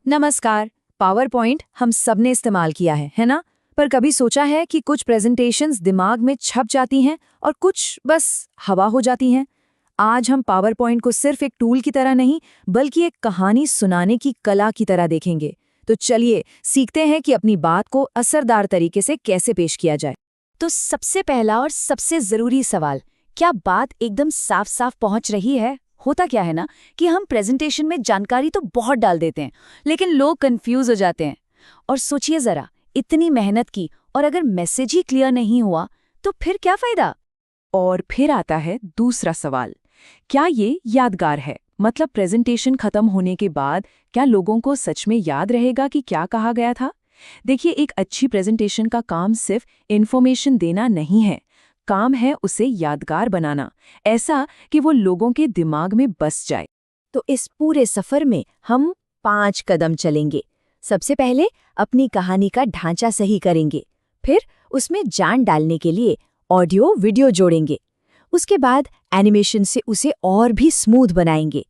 नमस्कार। Power point हम सबने इस्तेमाल किया है ना? पर कभी सोचा है कि कुछ प्रेजेंटेशंस दिमाग में छप जाती हैं और कुछ बस हवा हो जाती हैं। आज हम पावर पॉइंट को सिर्फ एक टूल की तरह नहीं, बल्कि एक कहानी सुनाने की कला की तरह देखेंगे। तो चलिए सीखते हैं कि अपनी बात को असरदार तरीके से कैसे पेश किया जाए। तो सबसे पहला और सबसे जरूरी सवाल, क्या बात एकदम साफ साफ पहुंच रही है? होता क्या है ना कि हम प्रेजेंटेशन में जानकारी तो बहुत डाल देते हैं, लेकिन लोग कंफ्यूज हो जाते हैं। और सोचिए जरा, इतनी मेहनत की और अगर मैसेज ही क्लियर नहीं हुआ तो फिर क्या फायदा? और फिर आता है दूसरा सवाल, क्या ये यादगार है? मतलब प्रेजेंटेशन खत्म होने के बाद क्या लोगों को सच में याद रहेगा कि क्या कहा गया था? देखिए, एक अच्छी प्रेजेंटेशन का काम सिर्फ इन्फॉर्मेशन देना नहीं है, काम है उसे यादगार बनाना, ऐसा कि वो लोगों के दिमाग में बस जाए। तो इस पूरे सफर में हम 5 कदम चलेंगे। सबसे पहले अपनी कहानी का ढांचा सही करेंगे, फिर उसमें जान डालने के लिए ऑडियो वीडियो जोड़ेंगे, उसके बाद एनिमेशन से उसे और भी स्मूथ बनाएंगे,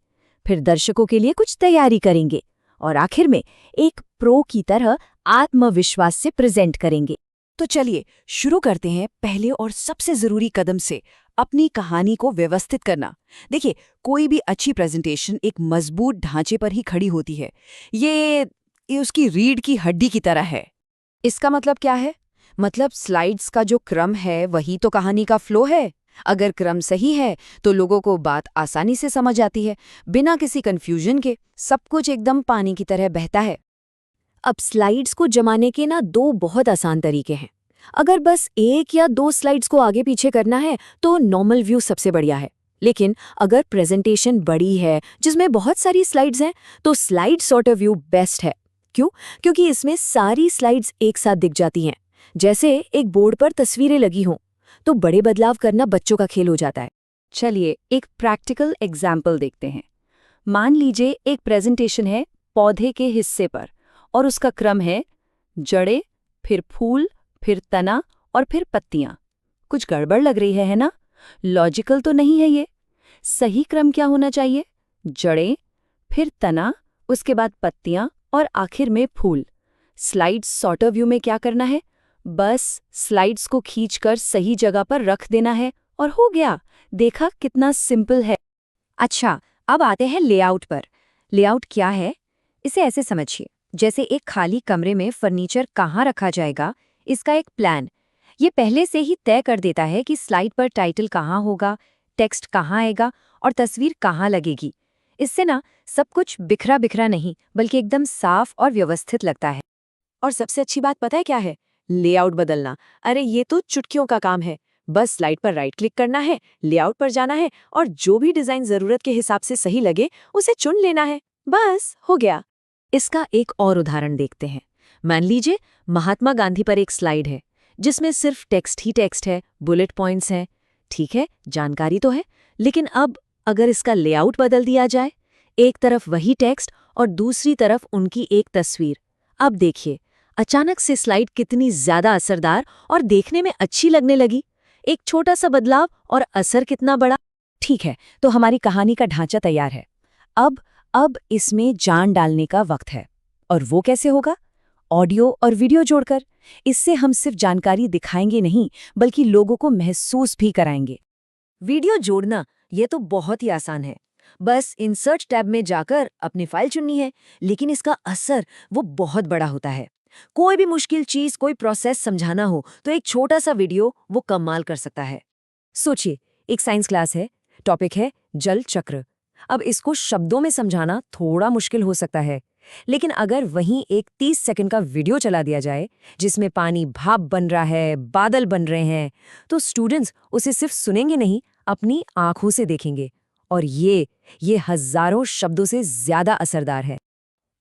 फिर दर्शकों के लिए कुछ तैयारी करेंगे और आखिर में एक प्रो की तरह आत्मविश्वास से प्रेजेंट करेंगे। तो चलिए शुरू करते हैं पहले और सबसे जरूरी कदम से, अपनी कहानी को व्यवस्थित करना। देखिए, कोई भी अच्छी प्रेजेंटेशन एक मजबूत ढांचे पर ही खड़ी होती है। ये उसकी रीढ़ की हड्डी की तरह है। इसका मतलब क्या है? मतलब स्लाइड्स का जो क्रम है वही तो कहानी का फ्लो है। अगर क्रम सही है तो लोगों को बात आसानी से समझ आती है, बिना किसी कंफ्यूजन के। सब कुछ एकदम पानी की तरह बहता है। अब स्लाइड्स को जमाने के ना 2 बहुत आसान तरीके हैं। अगर बस 1 या 2 स्लाइड्स को आगे पीछे करना है तो नॉर्मल व्यू सबसे बढ़िया है। लेकिन अगर प्रेजेंटेशन बड़ी है जिसमें बहुत सारी स्लाइड्स हैं तो स्लाइड सॉर्टर व्यू बेस्ट है। क्यों? क्योंकि इसमें सारी स्लाइड्स एक साथ दिख जाती हैं, जैसे एक बोर्ड पर तस्वीरें लगी हों। तो बड़े बदलाव करना बच्चों का खेल हो जाता है। चलिए एक प्रैक्टिकल एग्जाम्पल देखते हैं। मान लीजिए एक प्रेजेंटेशन है पौधे के हिस्से पर, और उसका क्रम है जड़ें, फिर फूल, फिर तना और फिर पत्तियां। कुछ गड़बड़ लग रही है ना? लॉजिकल तो नहीं है ये। सही क्रम क्या होना चाहिए? जड़ें, फिर तना, उसके बाद पत्तियां और आखिर में फूल। स्लाइड्स सॉर्टर व्यू में क्या करना है? बस स्लाइड्स को खींचकर सही जगह पर रख देना है और हो गया। देखा कितना सिंपल है। अच्छा, अब आते हैं लेआउट पर। लेआउट क्या है? इसे ऐसे समझिए, जैसे एक खाली कमरे में फर्नीचर कहाँ रखा जाएगा, इसका एक प्लान। ये पहले से ही तय कर देता है कि स्लाइड पर टाइटल कहाँ होगा, टेक्स्ट कहाँ आएगा और तस्वीर कहाँ लगेगी। इससे ना सब कुछ बिखरा बिखरा नहीं, बल्कि एकदम साफ और व्यवस्थित लगता है। और सबसे अच्छी बात पता है क्या है? लेआउट बदलना। अरे ये तो चुटकियों का काम है। बस स्लाइड पर राइट क्लिक करना है, लेआउट पर जाना है और जो भी डिजाइन जरूरत के हिसाब से सही लगे उसे चुन लेना है। बस हो गया। इसका एक और उदाहरण देखते हैं। मान लीजिए महात्मा गांधी पर एक स्लाइड है जिसमें सिर्फ टेक्स्ट ही टेक्स्ट है, बुलेट पॉइंट्स हैं। ठीक है, जानकारी तो है, लेकिन अब अगर इसका लेआउट बदल दिया जाए, एक तरफ वही टेक्स्ट और दूसरी तरफ उनकी एक तस्वीर। अब देखिए, अचानक से स्लाइड कितनी ज्यादा असरदार और देखने में अच्छी लगने लगी। एक छोटा सा बदलाव और असर कितना बड़ा। ठीक है, तो हमारी कहानी का ढांचा तैयार है। अब इसमें जान डालने का वक्त है। और वो कैसे होगा? ऑडियो और वीडियो जोड़कर। इससे हम सिर्फ जानकारी दिखाएंगे नहीं, बल्कि लोगों को महसूस भी कराएंगे। वीडियो जोड़ना ये तो बहुत ही आसान है। बस इंसर्ट टैब में जाकर अपनी फाइल चुननी है, लेकिन इसका असर वो बहुत बड़ा होता है। कोई भी मुश्किल चीज, कोई प्रोसेस समझाना हो तो एक छोटा सा वीडियो वो कमाल कर सकता है। सोचिए, एक साइंस क्लास है, टॉपिक है जल चक्र। अब इसको शब्दों में समझाना थोड़ा मुश्किल हो सकता है, लेकिन अगर वहीं एक 30 सेकंड का वीडियो चला दिया जाए जिसमें पानी भाप बन रहा है, बादल बन रहे हैं, तो स्टूडेंट्स उसे सिर्फ सुनेंगे नहीं, अपनी आंखों से देखेंगे। और ये हजारों शब्दों से ज्यादा असरदार है।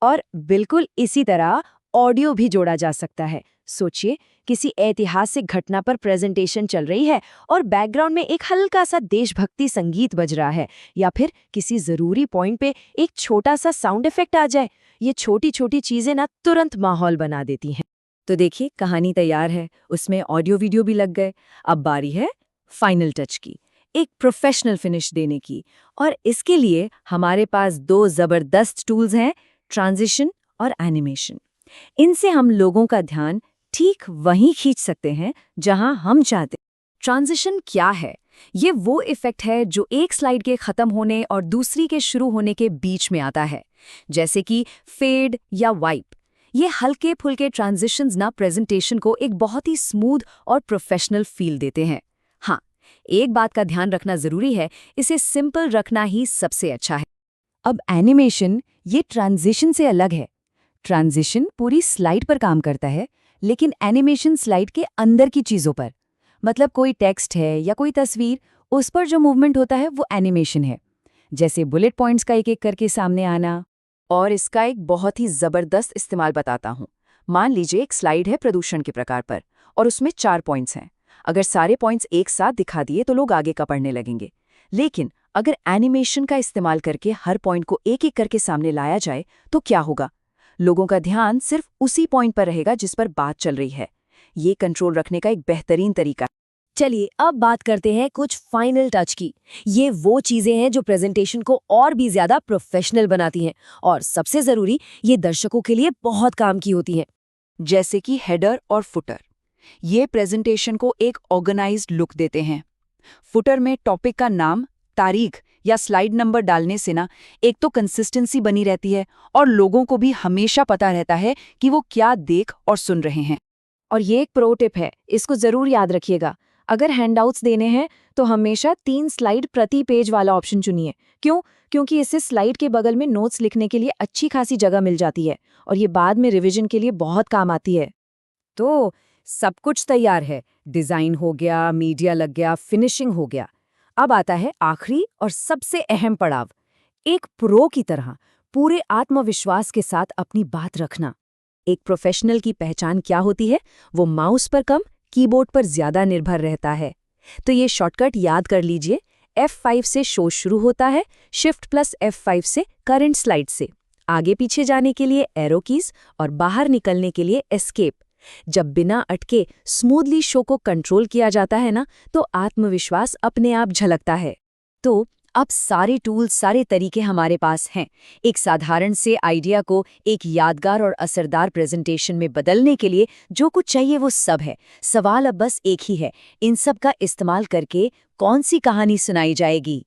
और बिल्कुल इसी तरह ऑडियो भी जोड़ा जा सकता है। सोचिए, किसी ऐतिहासिक घटना पर प्रेजेंटेशन चल रही है और बैकग्राउंड में एक हल्का सा देशभक्ति संगीत बज रहा है, या फिर किसी जरूरी पॉइंट पे एक छोटा सा साउंड इफेक्ट आ जाए। ये छोटी छोटी चीजें ना तुरंत माहौल बना देती हैं। तो देखिए, कहानी तैयार है, उसमें ऑडियो वीडियो भी लग गए। अब बारी है फाइनल टच की, एक प्रोफेशनल फिनिश देने की। और इसके लिए हमारे पास 2 जबरदस्त टूल्स हैं, ट्रांजिशन और एनिमेशन। इनसे हम लोगों का ध्यान ठीक वहीं खींच सकते हैं जहां हम चाहते। ट्रांजिशन क्या है? ये वो इफेक्ट है जो एक स्लाइड के खत्म होने और दूसरी के शुरू होने के बीच में आता है, जैसे कि फेड या वाइप। ये हल्के फुल्के ट्रांजिशंस ना प्रेजेंटेशन को एक बहुत ही स्मूथ और प्रोफेशनल फील देते हैं। हाँ, एक बात का ध्यान रखना जरूरी है, इसे सिंपल रखना ही सबसे अच्छा है। अब एनिमेशन ये ट्रांजिशन से अलग है। ट्रांजिशन पूरी स्लाइड पर काम करता है, लेकिन एनिमेशन स्लाइड के अंदर की चीज़ों पर। मतलब कोई टेक्स्ट है या कोई तस्वीर, उस पर जो मूवमेंट होता है वो एनिमेशन है। जैसे बुलेट पॉइंट्स का एक-एक करके सामने आना। और इसका एक बहुत ही ज़बरदस्त इस्तेमाल बताता हूँ। मान लीजिए एक स्लाइड है प्रदूषण के प्रकार पर और उसमें 4 पॉइंट्स हैं। अगर सारे पॉइंट्स एक साथ दिखा दिए तो लोग आगे का पढ़ने लगेंगे। लेकिन अगर एनिमेशन का इस्तेमाल करके हर पॉइंट को एक-एक करके सामने लाया जाए तो क्या होगा? लोगों का ध्यान सिर्फ उसी पॉइंट पर रहेगा जिस पर बात चल रही है। ये कंट्रोल रखने का एक बेहतरीन तरीका है। चलिए अब बात करते हैं कुछ फाइनल टच की। ये वो चीजें हैं जो प्रेजेंटेशन को और भी ज्यादा प्रोफेशनल बनाती हैं और सबसे जरूरी, ये दर्शकों के लिए बहुत काम की होती हैं। जैसे कि हेडर और फुटर। ये प्रेजेंटेशन को एक ऑर्गेनाइज्ड लुक देते हैं। फुटर में टॉपिक का नाम, तारीख या स्लाइड नंबर डालने से ना एक तो कंसिस्टेंसी बनी रहती है और लोगों को भी हमेशा पता रहता है कि वो क्या देख और सुन रहे हैं। और ये एक प्रो टिप है, इसको जरूर याद रखिएगा। अगर हैंडआउट्स देने हैं तो हमेशा 3 स्लाइड प्रति पेज वाला ऑप्शन चुनिए। क्यों? क्योंकि इससे स्लाइड के बगल में नोट्स लिखने के लिए अच्छी खासी जगह मिल जाती है और ये बाद में रिवीजन के लिए बहुत काम आती है। तो सब कुछ तैयार है, डिजाइन हो गया, मीडिया लग गया, फिनिशिंग हो गया। अब आता है आखिरी और सबसे अहम पड़ाव, एक प्रो की तरह पूरे आत्मविश्वास के साथ अपनी बात रखना। एक प्रोफेशनल की पहचान क्या होती है? वो माउस पर कम, कीबोर्ड पर ज्यादा निर्भर रहता है। तो ये शॉर्टकट याद कर लीजिए। F5 से शो शुरू होता है, Shift+F5 से करंट स्लाइड से, आगे पीछे जाने के लिए एरो कीज और बाहर निकलने के लिए एस्केप। जब बिना अटके स्मूथली शो को कंट्रोल किया जाता है ना, तो आत्मविश्वास अपने आप झलकता है। तो अब सारे टूल्स, सारे तरीके हमारे पास हैं एक साधारण से आइडिया को एक यादगार और असरदार प्रेजेंटेशन में बदलने के लिए। जो कुछ चाहिए वो सब है। सवाल अब बस एक ही है, इन सब का इस्तेमाल करके कौन सी कहानी सुनाई जाएगी।